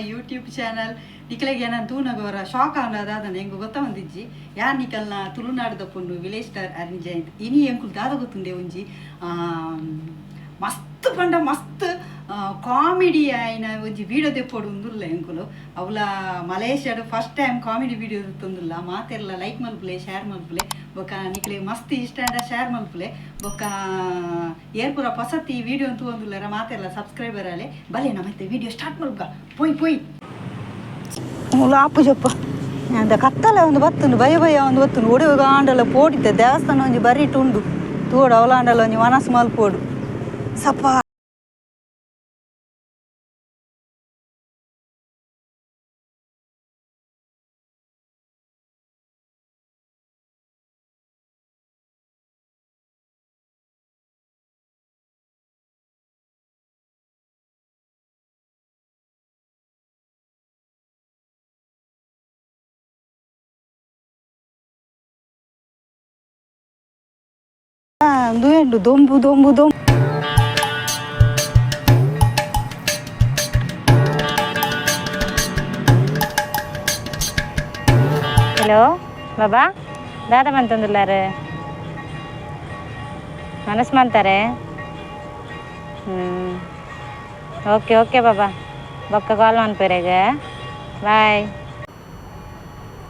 YouTube channel ನಿಖಲೆಗೆ ನಾನು ತೂನಗವರ shock ಆನದಾದನ ಹೆಂಗೆ ಗೊತ್ತಾ ಒಂದಿಜ್ಜಿ ಯಾರು ನಿಖಲ್ನ ತುಳುನಾಡದ ಪೊಂಡು ವಿಲೇಜ್ ಸ್ಟಾರ್ ಹರಿನಿಜಾಯಂತ್ ಇನಿ ಎಂಕುಲು ದಾದ ಗೊತ್ತುಂಡೆ ಒಂಜಿ ಮಸ್ತ್ ಪಂಡ ಮಸ್ತ್ ಕಾಮಿಡಿ ಆಯ್ನ ಒಂಜಿ ವೀಡಿಯೋ ತೆಪ್ಪೋಡು ಉಂದುಲ್ಲ ಎಂಕುಲು ಅವಳ ಮಲೇಷ್ಯಾಡ್ ಫಸ್ಟ್ ಟೈಮ್ ಕಾಮಿಡಿ ವೀಡಿಯೋ ತಂದುಲ್ಲ ಮಾತೆಲ್ಲ ಲೈಕ್ ಮಲ್ಪುಲೆ ಶೇರ್ ಮಲ್ಪುಲೆ ಬೊಕ್ಕ ನಿಕ್ಲೆ ಮಸ್ತ್ ಇಷ್ಟ ಶೇರ್ ಮಲ್ಪುಲೆ ಬೊಕ್ಕ ಏರ್ಪುರ ಪಸತಿ ವೀಡಿಯೋ ಅಂತೂ ಒಂದುಲ್ಲ ಮಾತೆಲ್ಲ ಸಬ್ಸ್ಕ್ರೈಬರ್ ಅಲೆ ಬಲೆ ನಮ್ಮತ್ತೆ ವೀಡಿಯೋ ಸ್ಟಾರ್ಟ್ ಮಲ್ಕ ಪೋಯ್ ಪೋಯ್ ಆಪು ಜಪ್ಪ ಅಂತ ಕತ್ತಲೆ ಒಂದು ಬತ್ತುಂಡು ಭಯ ಭಯ ಒಂದು ಬತ್ತುಂಡು ಒಡೆಯುವಾಗ ಆಂಡಲ ಪೋಡಿದ್ದೆ ದೇವಸ್ಥಾನ ಒಂಜಿ ಬರೀಟ್ ಉಂಡು ತೋಡು ಅವಲಾಂಡಲ ಒಂಜಿ ಮನಸ್ಸು ಮಲ್ಪೋಡು ಸಪ್ಪ ದುಂಡು ದೊಂಬು ದೊಂಬು ದೊಂಬು ಹಲೋ ಬಾಬಾ ದಾದ ಮಂತಂದುಲ್ಲಾರು ಮನಸ್ಸು ಮಾಡ್ತಾರೆ ಓಕೆ ಓಕೆ ಬಾಬಾ ಬೊಕ್ಕ ಕಾಲ್ ಮನ್ಪೇರೆಗ ಬಾಯ್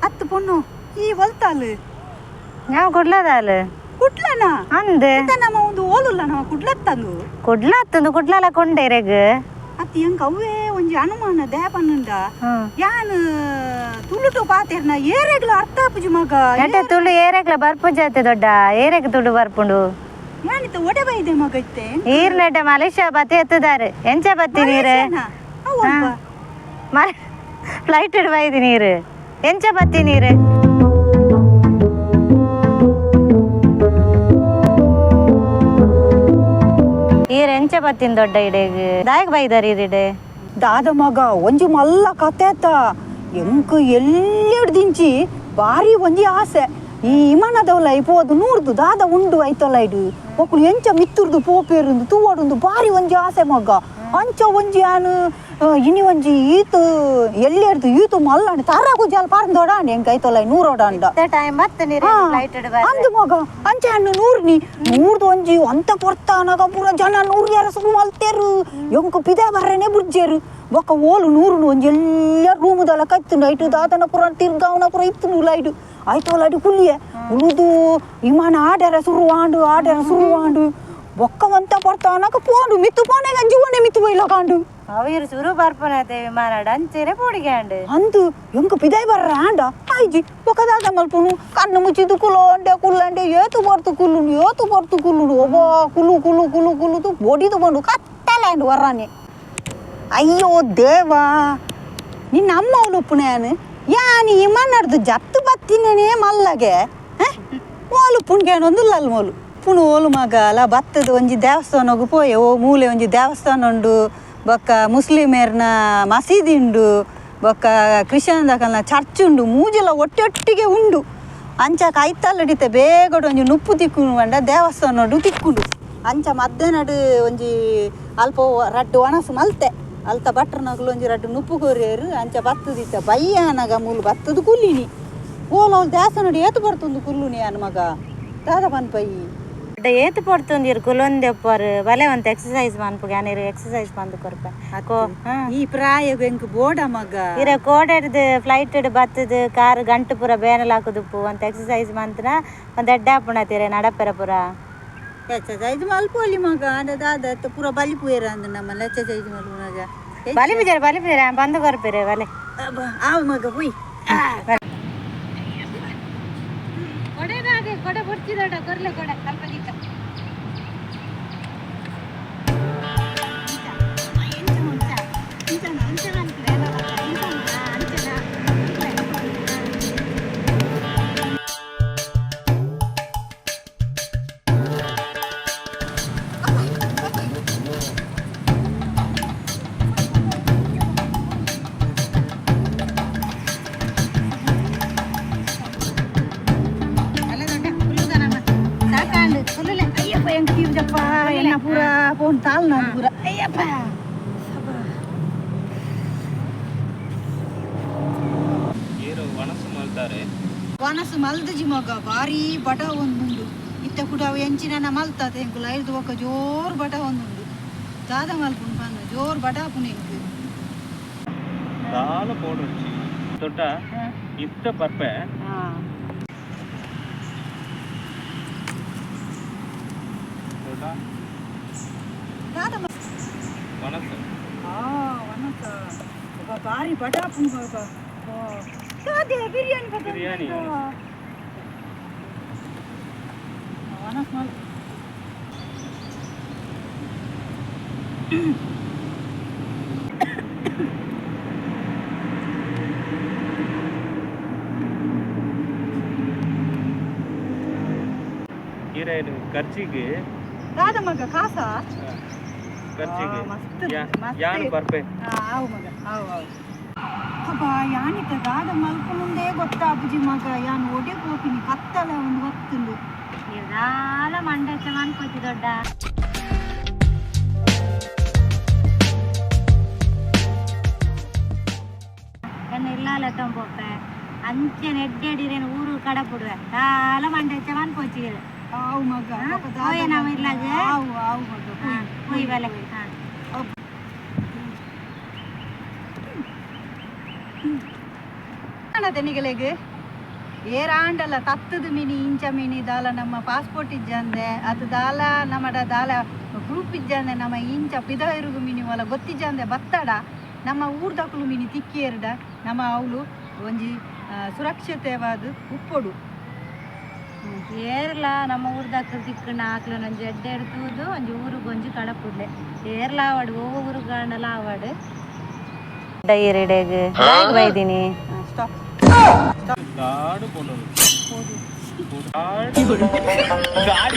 ಅತ್ತು ಪೊಣ್ಣು ಈ ಹೊಲ್ತಾಲು ನಾವು ಕೊಡ್ಲದಾಲು ಕುಡ್ಲನ ಅಂದೆ ನಮ್ಮ ಒಂದು ಓಲುಲ್ಲ ನಾವು ಕುಡ್ಲತ್ತಂದು ಕೊಡ್ಲತ್ತಂದು ಕೊಡ್ಲಲ್ಲ ಕೊಂಡೇರೆಗ್ ಅತ್ತ ಹೆಂಗ ಅವೇ ಒಂಜಿ ಅನುಮಾನ ದೇಪನ್ನುಂಡ ಯಾನ್ ತುಳುಟು ಪಾತೆರ್ನ ಏರೆಗ್ಲ ಅರ್ಥ ಆಪುಜಿ ಮಗ ಎಡ್ಡೆ ತುಳು ಏರೆಗ್ಲ ಬರ್ಪುಜಾತೆ ದೊಡ್ಡ ಏರೆಗ್ ತುಳು ಬರ್ಪುಂಡು ಯಾನಿತ್ತ ಒಡೆ ಬೈದೆ ಮಗ ಇತ್ತೆ ಈರ್ ನೆಡ್ಡ ಮಲೇಷ್ಯಾ ಬತ್ತಿ ಎತ್ತದಾರೆ ಎಂಚ ಬತ್ತಿ ನೀರು ಫ್ಲೈಟ್ ಇಡ್ ಬೈದಿ ನೀರು ಎಂಚ ಬತ್ತಿ ನೀರು ಈರ್ ಎಂಚ ಬತ್ತಿನ ದೊಡ್ಡ ಇಡೆಗ್ ದಾಯಕ್ ಬೈದಾರ ಈರಿಡೆ ದಾದ ಮಗ ಒಂಜಿ ಮಲ್ಲ ಕತೆ ಆತ ಎಂಕ್ ಎಲ್ಲೆಡ್ದಿಂಚಿ ಬಾರಿ ಒಂಜಿ ಆಸೆ ಈ ವಿಮಾನದವಲ್ಲ ಇಪ್ಪೋದು ನೂರ್ದು ದಾದ ಉಂಡು ಐತಲ್ಲ ಇಡು ಒಕ್ಕಳು ಎಂಚ ಮಿತ್ತುರ್ದು ಪೋಪೇರುಂದು ತೂವಡುಂದು ಬಾರಿ ಒಂಜಿ ಆಸೆ ಮಗ ಅಂಚ ಒಂಜಿ ಆನು ಇನಿ ಒಂಜಿ ಈತು ಎಲ್ಲೆರ್ದು ಈತು ಮಲ್ಲಾಂಡ್ ತಾರಾಗು ಜಾಲ ಪಾರ್ದೋಡಾಂಡ್ ಎಂಕ್ ಐತಲ್ಲ ನೂರೋಡಾಂಡ ಟೈಮ್ ಮತ್ತೆ ನೀರು ಫ್ಲೈಟ್ ಇಡ್ ಅಂದು ಮಗ ಅಂಚ ಹಣ್ಣು ನೂರ್ನಿ ನೂರ್ದು ಒಂಜಿ ಅಂತ ಕೊರ್ತಾನಾಗ ಪೂರ ಜನ ನೂರ್ಯಾರ ಸುಮ್ಮ ಮಲ್ತೇರು ಎಂಕು ಪಿದೆ ಬರ್ರೇನೆ ಬುರ್ಜೇರು ಬೊಕ್ಕ ಓಲು ನೂರು ಒಂಜಿ ಎಲ್ಲ ರೂಮುದಲ್ಲ ಕತ್ತುಂಡು ಐಟು ದಾದನ ಪುರ ತಿರ್ಗಾವನ ಪುರ ಇತ್ತು ಲೈಡು ಆಯ್ತಲ್ಲ ಅಡಿ ಕುಲ್ಲಿಯೆ ಉಳುದು ವಿಮಾನ ಆಡ್ಯಾರ ಸುರುವಾಂಡು ಬೊಕ್ಕವಂತ ಬರ್ತಾನಾಗ ಪೋಂಡು ಮಿತ್ತು ಪೋನೆಗ ಜೀವನೆ ಮಿತ್ತು ಬೈಲ ಕಾಂಡು ಅವಿರು ಸುರು ಬರ್ಪನತೆ ವಿಮಾನ ಅಂಚೆರೆ ಪೋಡಿಗ್ಯಾಂಡು ಅಂದು ಎಂಕ ಪಿದಾಯ್ ಬರ್ರ ಆಂಡ ಆಯ್ಜಿ ಬೊಕ್ಕದಾದ ಮಲ್ಪುನು ಕಣ್ಣು ಮುಚ್ಚಿದು ಕುಲ್ಲಂಡೆ ಏತು ಬರ್ತು ಕುಲ್ಲುನು ಒಬ್ಬ ಕುಲು ಬೊಡಿದು ಬಂಡು ಕತ್ತಲ್ಯಾಂಡು ವರ್ರಾನೆ ಅಯ್ಯೋ ದೇವಾ ನಿನ್ನ ಅಮ್ಮ ಅವಳು ಉಪ್ಪುನೇನು ಯಾನಿ ಇಮ್ಮನ್ನಡ್ದು ಜತ್ತು ಬತ್ತಿನೇ ಮಲ್ಲಗೆ ಓಲು ಪುಣ್ಗೇನೊಂದು ಲಲ್ ಮೋಲು ಪುಣು ಓಲು ಮಗ ಅಲ್ಲ ಬತ್ತದ ಒಂಜಿ ದೇವಸ್ಥಾನಗು ಪೋಯೆ ಓ ಮೂಲೆ ಒಂಜಿ ದೇವಸ್ಥಾನ ಉಂಡು ಬೊಕ್ಕ ಮುಸ್ಲಿಮೇರ್ನ ಮಸೀದಿ ಉಂಡು ಬೊಕ್ಕ ಕ್ರಿಶ್ಚಿಯನ್ದಕಲ್ನ ಚರ್ಚ್ ಉಂಡು ಮೂಜೆಲ್ಲ ಒಟ್ಟೊಟ್ಟಿಗೆ ಉಂಡು ಅಂಚಾಕ ಐತಲ್ಲಡಿತೆ ಬೇಗಡು ಒಂಜಿ ನುಪ್ಪು ತಿಕ್ಕುನು ಬಂಡ ದೇವಸ್ಥಾನ ತಿಕ್ಕುಂಡು ಅಂಚ ಮಧ್ಯಾಹ್ನಡು ಒಂಜಿ ಅಲ್ಪ ರಡ್ಡು ಒಣಸು ಮಲ್ತೆ ಅಲ್ತ ಬಟ್ರನಗಲು ಒಂಜಿ ರಡ್ಡು ನುಪ್ಪು ಕೊರಿಯರು ಅಂಚ ಬತ್ತದಿತ್ತ ಬಯ್ಯಾನಗ ಮೂಲು ಬತ್ತದು ಕುಲ್ಲಿನಿ ಓಲು ಅವ್ಲು ದೇವಸ್ಥಾನ ಏತು ಬರ್ತುಂದು ಕುಲ್ಲುನಿ ಅನ್ ಮಗ ದಾದ ಪನ್ಪೈ ಏತು ಪಡ್ತುಂದಿರು ಕುಲೊಂದೆಪ್ಪರು ಬಲೆ ಒಂತ ಎಕ್ಸಸೈಸ್ ಮನ್ಪುಗೆ ಅನೇರು ಎಕ್ಸಸೈಸ್ ಬಂದು ಕೊರ್ಪ ಈ ಪ್ರಾಯ ಎಂಕ್ ಬೋಡ ಮಗ ಇರ ಕೋಡೆಡ್ದು ಫ್ಲೈಟ್ ಬತ್ತದು ಕಾರ್ ಗಂಟು ಪೂರ ಬೇನಲ್ ಹಾಕುದುಪ್ಪು ಒಂತ ಎಕ್ಸಸೈಸ್ ಮಂತ್ರ ಒಂದ್ ಎಡ್ಡೆ ಹಾಪುಣತೀರ ನಡಪೆರ ಪೂರ ಎಕ್ಸಸೈಸ್ ಮಲ್ಪೋಲಿ ಮಗ ದಾದ ಪೂರ ಬಲಿಪುಯರ ಅಂದ ನಮ್ಮಲ್ಲಿ ಎಕ್ಸಸೈಸ್ ಮಲ್ಪುನಾಗ ಬಲಿಪಿಜರ ಬಂದು ಕೊರ್ಪೆರೆ ಬಲೆ ಆವ್ ಮಗ ಹುಯ್ ಕೊಡೆ ಬುಡ್ತಿದೋಡ ಕೊರ್ಲೆ ಕೊಡೆ ಸ್ವಲ್ಪ ದೀತ pura pon tal na pura. Iya pa. ಇದ್ದಾರೆ. ವನಸು ಮಲ್ದಜಿ ಮಗ ಭಾರಿ ಬಟ ಒಂದುಂಡು ಇತ್ತ ಕೂಡ ಎಂಚಿನ ಮಲ್ತದೆ ಎಂಕುಲ ಐದು ಒಕ್ಕ ಜೋರು ಬಟ ಒಂದುಂಡು ದಾದ ಮಲ್ಪುಂಡು ಪಂಡ ಜೋರು ಬಟ ಹಾಪುನು ಎಂಕು ದಾಲ ಪೌಡರ್ ದೊಡ್ಡ ಇತ್ತ ಬರ್ಪೆ ದೊಡ್ಡ ದಾದ ವನಸ ವನಸ ಭಾರಿ ಬಟ ಹಾಪುನು ಬಾಬಾ ದಾದೆ ಬಿರಿಯಾನಿ ಬಿರಿಯಾನಿ ವನಸ ಮಲ್ ಇದು ಖರ್ಚಿಗೆ ದಾದ ಮಗ ಕಾಸ ಖರ್ಚಿಗೆ ಮಸ್ತ್ ಯಾನು ಬರ್ಪೆ ಆವು ಮಗ ಆವು ಆವು ಅಬ್ಬ ಯಾನಿತ ದಾದ ಮಲ್ಪುನುಂದೇ ಗೊತ್ತಾಪುಜಿ ಮಗ ಯಾನು ಒಡೆ ಹೋಪಿನಿ ಕತ್ತಲ ಒಂದು ಹೊತ್ತುಂಡು ಇದಾಲ ಮಂಡಚ್ಚ ಮನ್ಕೋತಿ ದೊಡ್ಡ ಕಣ್ಣು ಇಲ್ಲಾಲ ತಂಪೊಪ್ಪೆ ಅಂಚೆ ನೆಡ್ಡೆಡಿರೇನು ಊರು ಕಡಪುಡುವೆ ದಾಲ ಮಂಡಚ್ಚ ಮನ್ಕೋಚಿ ಆವು ಮಗ ಓಯ್ ನಾವು ಇಲ್ಲಾಗ ಆವು ಆವು ಮಗ ಹೋಯ್ ಬಲೆ ತೆನಿಗಲೆಗೆ ಏರಾಂಡಲ್ಲ ತತ್ತದು ಮಿನಿ ಇಂಚ ಮಿನಿ ದಾಲ ನಮ್ಮ ಪಾಸ್ಪೋರ್ಟ್ ಇಜ್ಜಂದೆ ಅದು ದಾಲ ನಮ್ಮಡ ದಾಲ ಗ್ರೂಪ್ ಇಜ್ಜಂದೆ ನಮ್ಮ ಇಂಚ ಪಿದ ಇರುಗು ಮಿನಿ ಒಲ ಗೊತ್ತಿಜ್ಜಂದೆ ಬತ್ತಡ ನಮ್ಮ ಊರ್ದಕ್ಕಲು ಮಿನಿ ತಿಕ್ಕಿಯರ್ಡ ನಮ್ಮ ಅವಳು ಒಂಜಿ ಸುರಕ್ಷತೆವಾದ ಉಪ್ಪೊಡು ಏರ್ಲ ನಮ್ಮ ಊರ್ದಕ್ಕ ತಿಕ್ಕಣ್ಣ ಆಕ್ಲ ನಂಜಿ ಎಡ್ಡೆ ಎಡ್ತುವುದು ಒಂಜಿ ಊರಿಗೆ ಒಂಜಿ ಕಡಪುಡ್ಲೆ ಏರ್ಲ ಆವಾಡು ಓ ಊರುಗಳನ್ನೆಲ್ಲ ಆವಾಡು ಡೈರೆಡೆಗೆ ಬೈದೀನಿ ಸ್ಟಾಪ್ ದಾಡು ಪೌಡರ್ ಗಾಡಿ